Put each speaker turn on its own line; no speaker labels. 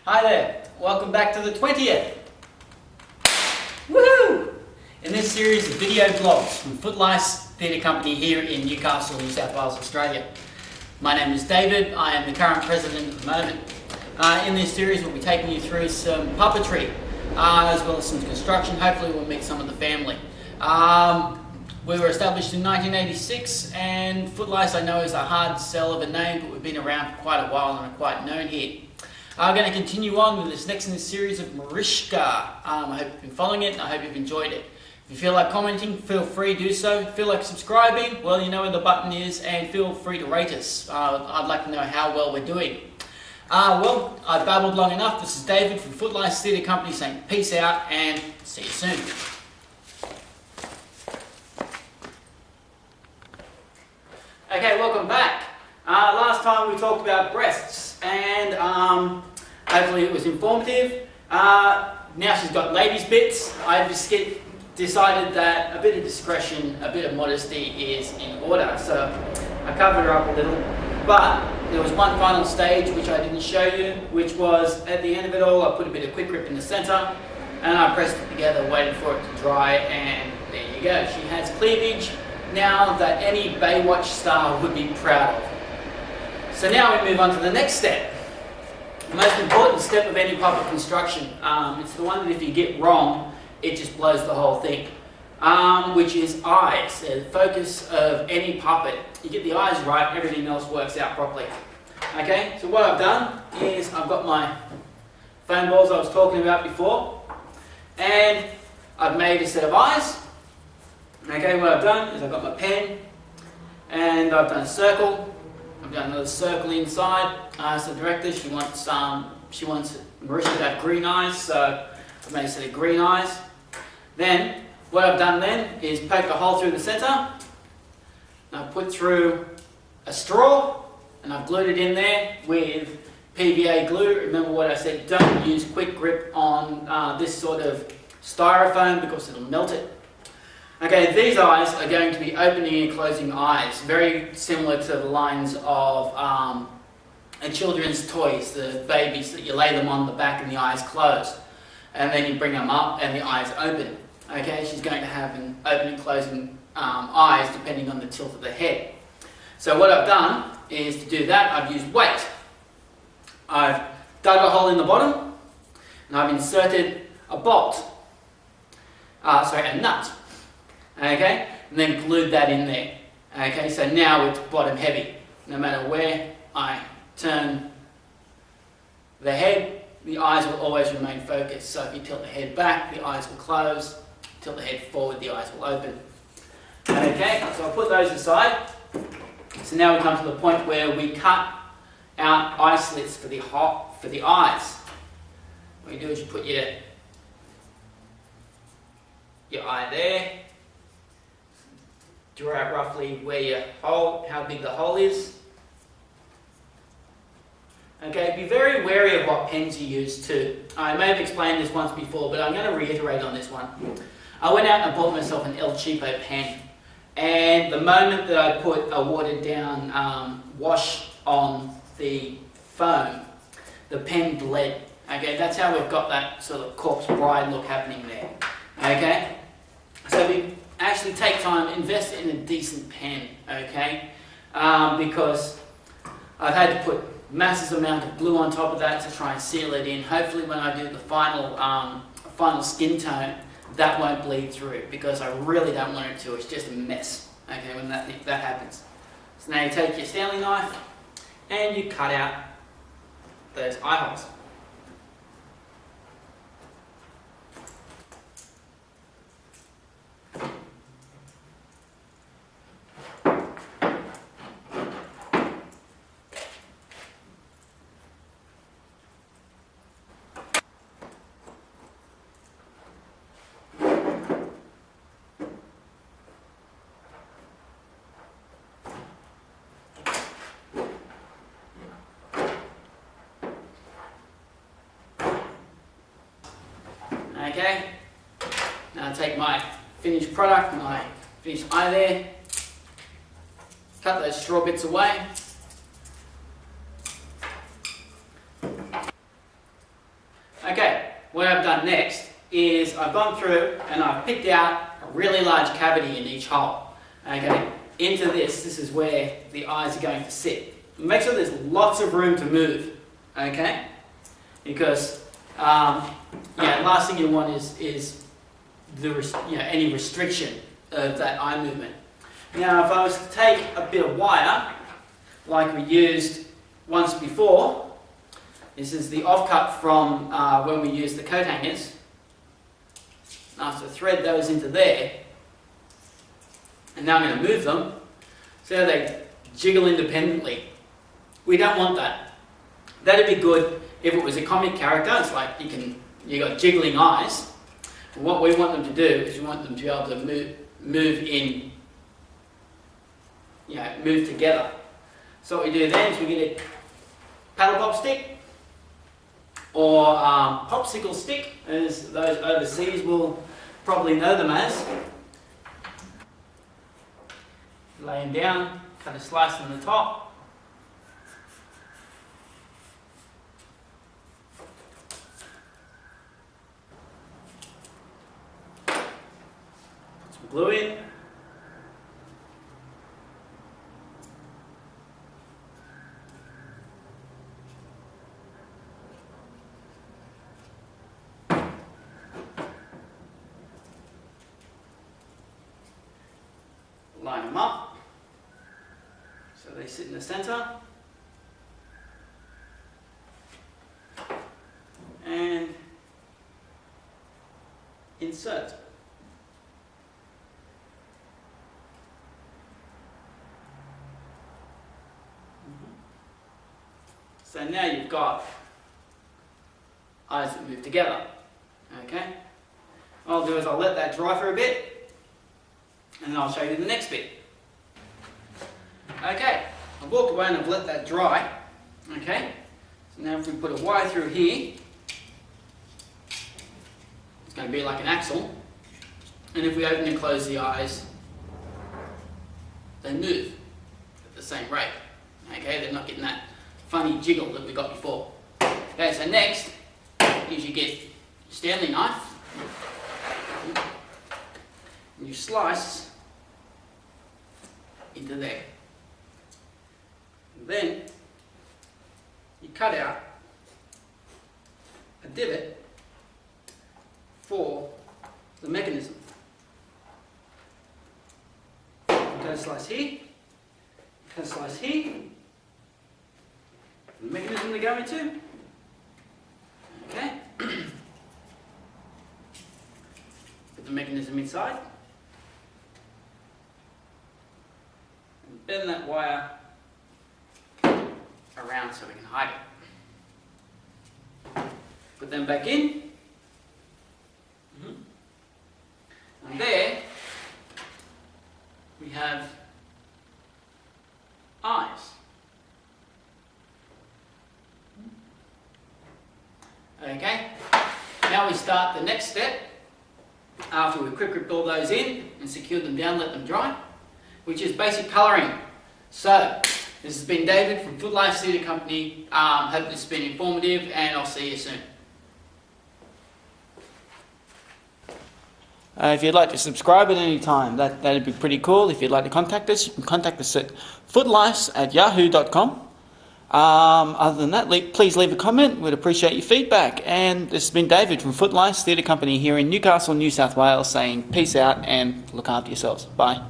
Hi there, welcome back to the 20th. Woohoo! In this series of video blogs from Footlice Theatre Company here in Newcastle, New South Wales, Australia. My name is David, I am the current president at the moment. In this series we'll be taking you through some puppetry as well as some construction. Hopefully we'll meet some of the family. We were established in 1986 and Footlice I know is a hard sell of a name, but we've been around for quite a while and are quite known here. I'm going to continue on with this next in this series of Marishka. I hope you've been following it and I hope you've enjoyed it. If you feel like commenting, feel free to do so. Feel like subscribing, well, you know where the button is, and feel free to rate us. I'd like to know how well we're doing. Well, I've babbled long enough. This is David from Footlice Theatre Company saying peace out and see you soon. Okay, welcome back. Last time we talked about breasts and hopefully it was informative. Now she's got ladies' bits. I just decided that a bit of discretion, a bit of modesty is in order. So I covered her up a little. But there was one final stage which I didn't show you, which was at the end of it all I put a bit of quick grip in the centre and I pressed it together, waited for it to dry, and there you go. She has cleavage now that any Baywatch star would be proud of. So now we move on to the next step. The most important step of any puppet construction. It's the one that if you get wrong, it just blows the whole thing. Which is eyes. The focus of any puppet. You get the eyes right, everything else works out properly. Okay, so what I've done is I've got my foam balls I was talking about before, and I've made a set of eyes. Okay, what I've done is I've got my pen, and I've done a circle. I've done another circle inside. So the director, she wants Marishka to have green eyes, so I've made a set of green eyes. Then, what I've done then is poke a hole through the centre. And I've put through a straw, and I've glued it in there with PVA glue. Remember what I said, don't use quick grip on this sort of styrofoam because it'll melt it. Okay, these eyes are going to be opening and closing eyes, very similar to the lines of children's toys, the babies that you lay them on the back and the eyes close. And then you bring them up and the eyes open. Okay, she's going to have an open and closing eyes depending on the tilt of the head. So what I've done is to do that, I've used weight. I've dug a hole in the bottom and I've inserted a bolt, a nut. Okay, and then glued that in there. Okay, so now it's bottom heavy. No matter where I turn the head, the eyes will always remain focused. So if you tilt the head back, the eyes will close. Tilt the head forward, the eyes will open. Okay, so I'll put those aside. So now we come to the point where we cut out eye slits for the eyes. What you do is you put your eye there. Draw out roughly where your hole, how big the hole is. Okay, be very wary of what pens you use too. I may have explained this once before, but I'm going to reiterate on this one. I went out and I bought myself an El Cheapo pen, and the moment that I put a watered down wash on the foam, the pen bled. Okay, that's how we've got that sort of corpse bride look happening there. Okay, so we actually take time, invest in a decent pen, okay? Because I've had to put massive amount of glue on top of that to try and seal it in. Hopefully when I do the final skin tone, that won't bleed through, because I really don't want it to. It's just a mess, okay, when that happens. So now you take your Stanley knife and you cut out those eye holes. Okay, now I take my finished product, my finished eye there, cut those straw bits away, what I've done next is I've gone through and I've picked out a really large cavity in each hole. Okay, into this is where the eyes are going to sit. Make sure there's lots of room to move, okay? Because last thing you want is any restriction of that eye movement. Now, if I was to take a bit of wire, like we used once before, this is the offcut from when we used the coat hangers. I have to thread those into there, and now I'm going to move them so they jiggle independently. We don't want that. That'd be good if it was a comic character. It's like you got jiggling eyes. And what we want them to do is we want them to be able to move together. So what we do then is we get a paddle pop stick or popsicle stick, as those overseas will probably know them as. Lay them down, cut a slice on the top. Glue in. Line them up so they sit in the center. And insert. So now you've got eyes that move together. Okay? What I'll do is I'll let that dry for a bit, and then I'll show you the next bit. Okay, I've walked away and I've let that dry. Okay? So now if we put a wire through here, it's going to be like an axle. And if we open and close the eyes, they move at the same rate. Okay, they're not getting that funny jiggle that we got before. Okay, so next is you get your Stanley knife and you slice into there. And then you cut out a divot for the mechanism. You cut a slice here, cut a slice here. The mechanism to go into. Okay. Put the mechanism inside. And bend that wire around so we can hide it. Put them back in. And there we have eyes. Okay, now we start the next step after we've quick ripped all those in and secured them down, let them dry, which is basic colouring. So, this has been David from Footlice Theatre Company. Hope this has been informative, and I'll see you soon. If you'd like to subscribe at any time, that'd be pretty cool. If you'd like to contact us, you can contact us at footlice@yahoo.com. Other than that, please leave a comment. We'd appreciate your feedback. And this has been David from Footlice Theatre Company here in Newcastle, New South Wales, saying peace out and look after yourselves. Bye.